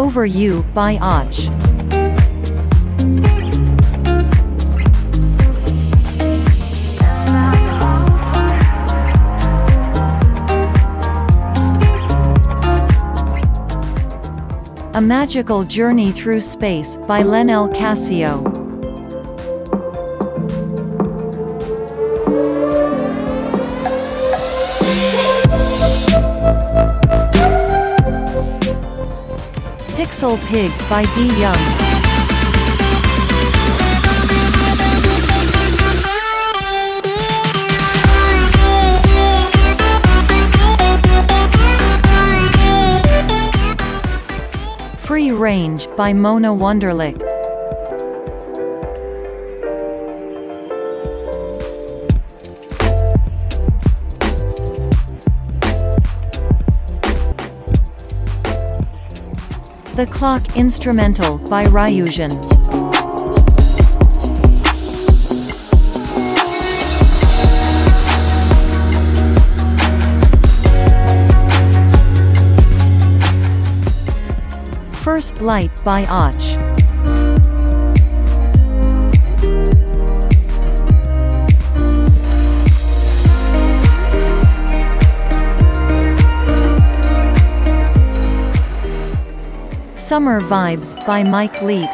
Over You by Och. A Magical Journey Through Space by Lenel Casio. Pixel Pig by D. Young. Free Range by Mona Wunderlich. The Clock Instrumental by Ryujan. First Light by Och. Summer Vibes by Mike Leet.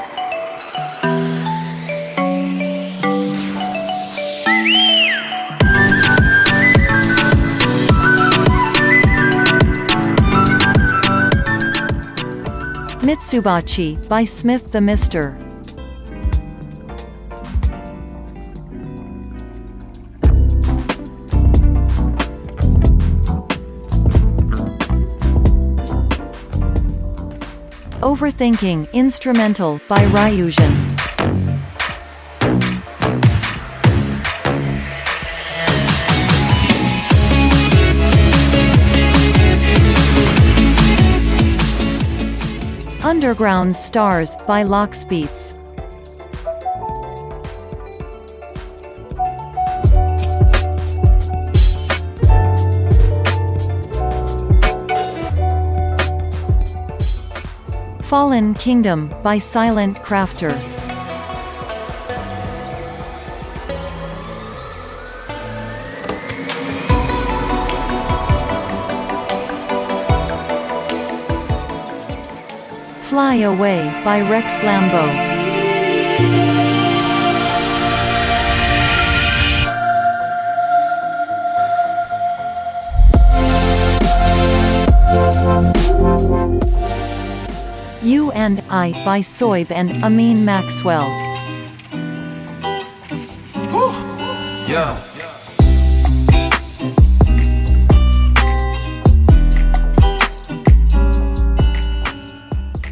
Mitsubachi by Smith the Mister. Overthinking Instrumental by Ryujan. Underground Stars by Lockspeets. Fallen Kingdom by Silent Crafter. Fly Away by Rex Lambeau. You and I by Soib and Amin Maxwell. Yeah.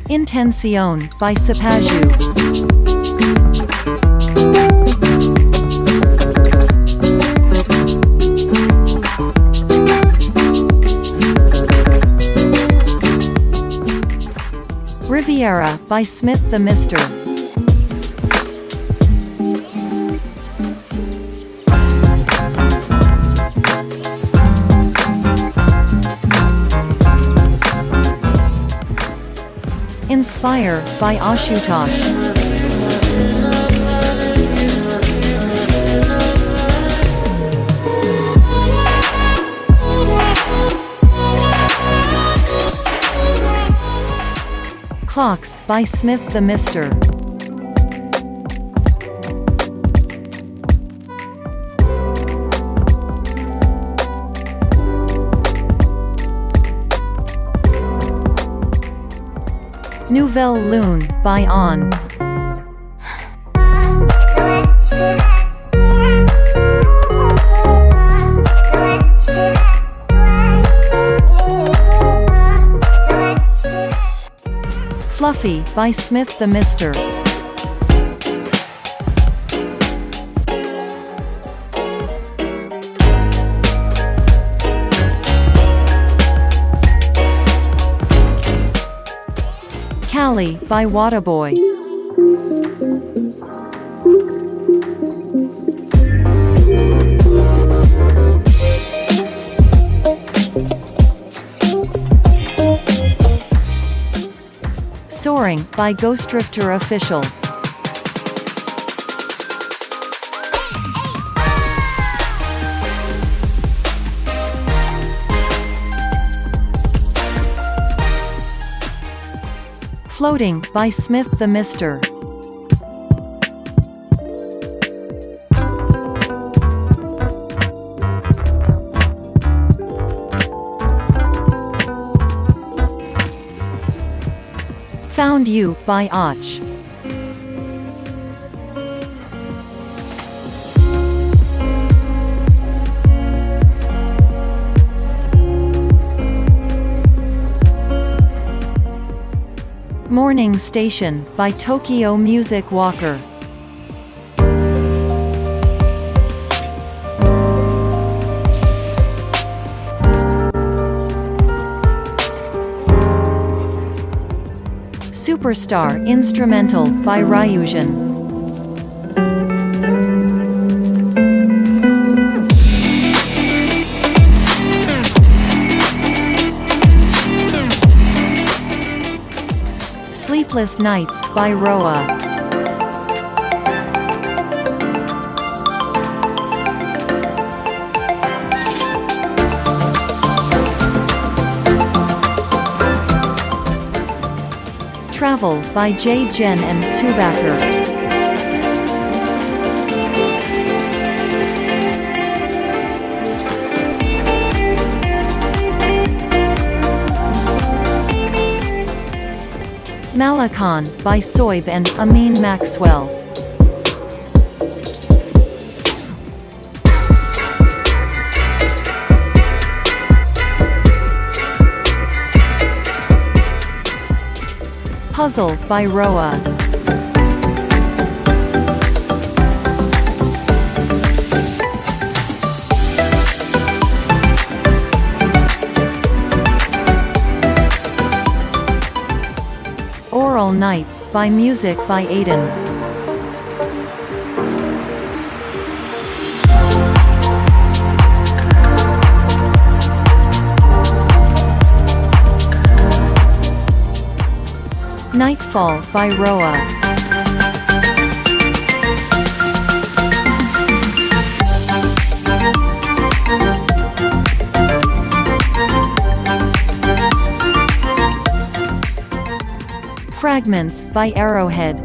Intención by Sapaju. Riviera by Smith the Mister. Inspire by Ashutosh. Clocks by Smith the Mister. Nouvelle Lune by On. Fluffy by Smith the Mister. Cali by Wadaboy. Soaring, by Ghostdrifter Official. Floating, by Smith the Mister. Found You, by Och. Morning Station, by Tokyo Music Walker. Superstar Instrumental, by Ryujin. Sleepless Nights, by Roa. Travel, by J. Jen and Tubacker. Malakan, by Soib and Amin Maxwell. Puzzle, by Roa. Oral Nights, by Music by Aiden. Nightfall, by Roa. Fragments, by Arrowhead.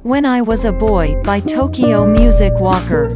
When I Was a Boy, by Tokyo Music Walker.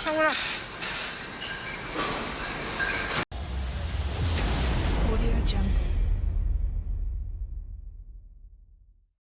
상훈아. Audio Jungle.